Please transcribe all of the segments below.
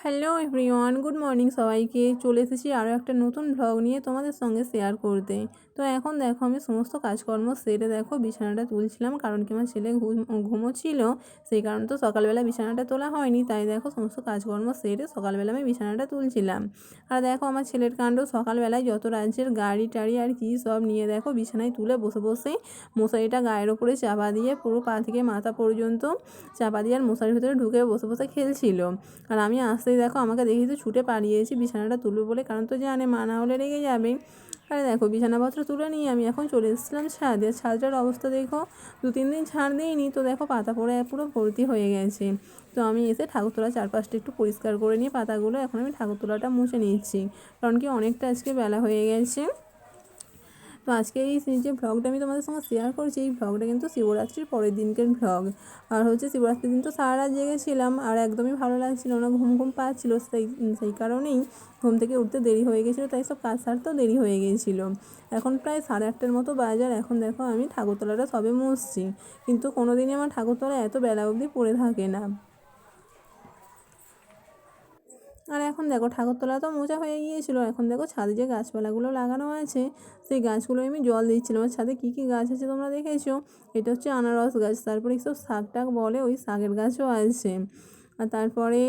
Hello everyone, good morning সবাইকে। চলে এসেছি আরও একটা নতুন ভ্লগ নিয়ে তোমাদের সঙ্গে শেয়ার করতে। তো এখন দেখো আমি সমস্ত কাজকর্ম সেরে দেখো বিছানাটা তুলছিলাম, কারণ কি আমার ছেলে ঘুমোচ্ছিল, সেই কারণে তো সকালবেলা বিছানাটা তোলা হয়নি। তাই দেখো সমস্ত কাজকর্ম সেরে সকালবেলা আমি বিছানাটা তুলছিলাম। আর দেখো আমার ছেলের কাণ্ড, সকালবেলায় যত রাজ্যের গাড়ি টাড়ি আর কি সব নিয়ে দেখো বিছানায় তুলে বসে বসে মশারিটা গায়ের ওপরে চাপা দিয়ে পুরো পা থেকে মাথা পর্যন্ত চাপা দিয়ে আর মশারির ভিতরে ঢুকে বসে বসে খেলছিল। আর আমি আসতেই দেখো আমাকে দেখি তো ছুটে পালিয়েছি বিছানাটা তুলবে বলে, কারণ তো জানে মা না হলে রেগে যাবে। আর দেখো বিছানাপত্র তুলে নিয়ে আমি এখন চলে এসেছিলাম ছাদে। ছাদটার অবস্থা দেখো, 2-3 দিন ঝাড় দিইনি তো দেখো পাতা পড়ে পুরো ভর্তি হয়ে গেছে। তো আমি এসে ঠাকুরতলার চারপাশটা একটু পরিষ্কার করে নিয়ে পাতাগুলো এখন আমি ঠাকুরতলাটা মুছে নিচ্ছি, কারণ কি অনেকটা আজকে বেলা হয়ে গেছে। তো আজকে এই যে ভ্লগটা আমি তোমাদের সঙ্গে শেয়ার করছি, এই ভ্লগটা কিন্তু শিবরাত্রির পরের দিনকের ভ্লগ। আর শিবরাত্রির দিন তো সারা রাত জেগেছিলাম আর একদমই ভালো লাগছিল না, ঘুম ঘুম পাচ্ছিলো। সেই কারণেই ঘুম থেকে উঠতে দেরি হয়ে গেছিলো, তাই সব কাজ সারতেও দেরি হয়ে গিয়েছিলো। এখন প্রায় 8:30-র মতো বাজার। এখন দেখো আমি ঠাকুরতলাটা সবে মুছছি, কিন্তু কোনো দিনই আমার ঠাকুরতলা এত বেলা অবধি পড়ে থাকে না। আর এখন দেখো ঠাকুরতলা তো মোছা হয়ে গিয়েছিলো। এখন দেখো ছাদে যে গাছপালাগুলো লাগানো আছে সেই গাছগুলো আমি জল দিচ্ছিলাম। আর ছাদে কী কী গাছ আছে তোমরা দেখেছো? এটা হচ্ছে আনারস গাছ, তারপরে এইসব শাক টাক বলে ওই শাকের গাছও আছে। আর তারপরে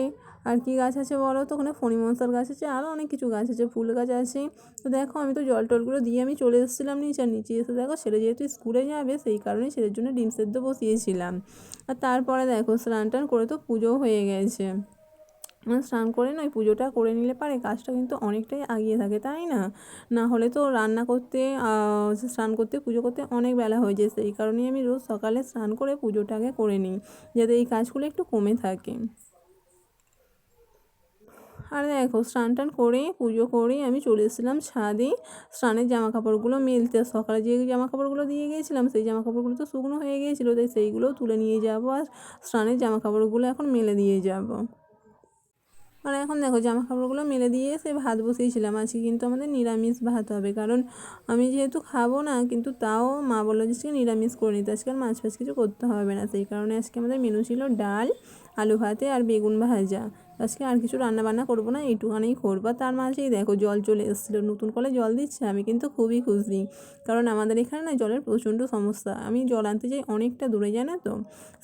আর কি গাছ আছে বলো তো? ওখানে ফণিমনসার গাছ আছে, আরও অনেক কিছু গাছ আছে, ফুল গাছ আছে। তো দেখো আমি তো জল টলগুলো দিয়ে আমি চলে এসেছিলাম নিচে। আর নিচে এসে দেখো ছেলে যেহেতু স্কুলে যাবে সেই কারণে ছেলের জন্য ডিম সেদ্ধ বসিয়েছিলাম। আর তারপরে দেখো স্নান টান করে তো পুজোও হয়ে গেছে। স্নান করে নয় পুজোটা করে নিলে পারে কাজটা কিন্তু অনেকটাই এগিয়ে থাকে, তাই না? না হলে তো রান্না করতে স্নান করতে পুজো করতে অনেক বেলা হয়ে যায়। সেই কারণেই আমি রোজ সকালে স্নান করে পুজোটাকে করে নিই, যাতে এই কাজগুলো একটু কমে থাকে। আর দেখো স্নান টান করে পুজো করে আমি চলে এসেছিলাম ছাদে স্নানের জামা কাপড়গুলো মেলতে। সকালে যে জামা কাপড়গুলো দিয়ে গিয়েছিলাম সেই জামা কাপড়গুলো তো শুকনো হয়ে গিয়েছিলো, তাই সেইগুলোও তুলে নিয়ে যাবো আর স্নানের জামা কাপড়গুলো এখন মেলে দিয়ে যাবো। আর এখন দেখো জামা কাপড়গুলো মেলে দিয়ে এসে ভাত বসিয়েছিলাম। আজকে কিন্তু আমাদের নিরামিষ ভাত হবে, কারণ আমি যেহেতু খাবো না, কিন্তু তাও মা বললো যে আজকে নিরামিষ করে নিতে, আজকে আর মাছ ফাছ কিছু করতে হবে না। সেই কারণে আজকে আমাদের মেনু ছিল ডাল, আলু ভাতে আর বেগুন ভাজা। আজকে আর কিছু রান্না বান্না করবো না, এইটুখানেই করবো। তার মাঝেই দেখো জল চলে এসেছিলো, নতুন কলে জল দিচ্ছে। আমি কিন্তু খুবই খুশি, কারণ আমাদের এখানে না জলের প্রচণ্ড সমস্যা। আমি জল আনতে যাই অনেকটা দূরে, জানো তো,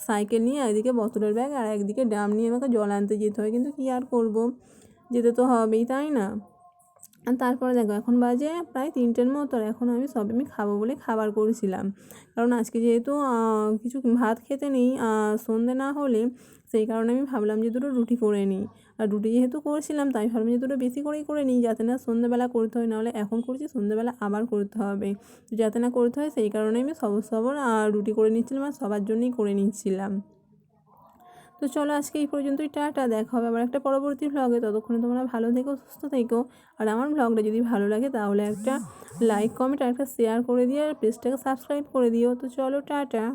সাইকেল নিয়ে একদিকে বোতলের ব্যাগ আর একদিকে ড্রাম নিয়ে আমাকে জল আনতে যেতে হয়, কিন্তু কী আর করবো, যেতে তো হবেই, তাই না? আর তারপরে দেখো এখন বাজে প্রায় 3টের মতো। আর এখন আমি খাবো বলে খাবার করেছিলাম, কারণ আজকে যেহেতু কিছু ভাত খেতে নেই সন্ধে না হলে, সেই কারণে আমি ভাবলাম যে দুটো রুটি করে নিই। আর রুটি যেহেতু করেছিলাম তাই ভাবলাম যে দুটো বেশি করেই করে নিই, যাতে না সন্ধ্যেবেলা করতে হয়। নাহলে এখন করছি সন্ধ্যেবেলা আবার করতে হবে, যাতে না করতে হয় সেই কারণে আমি সবর রুটি করে নিচ্ছিলাম আর সবার জন্যই করে নিচ্ছিলাম। তো চলো আজকে এই পর্যন্তই, টাটা। দেখা হবে আবার একটা পরবর্তী ভ্লগে। ততক্ষণে তোমরা ভালো থেকো, সুস্থ থেকো। আর আমার ভ্লগটা যদি ভালো লাগে তাহলে একটা লাইক কমেন্ট আর একটা শেয়ার করে দিও, আর পেজটাকে সাবস্ক্রাইব করে দিও। তো চলো টাটা।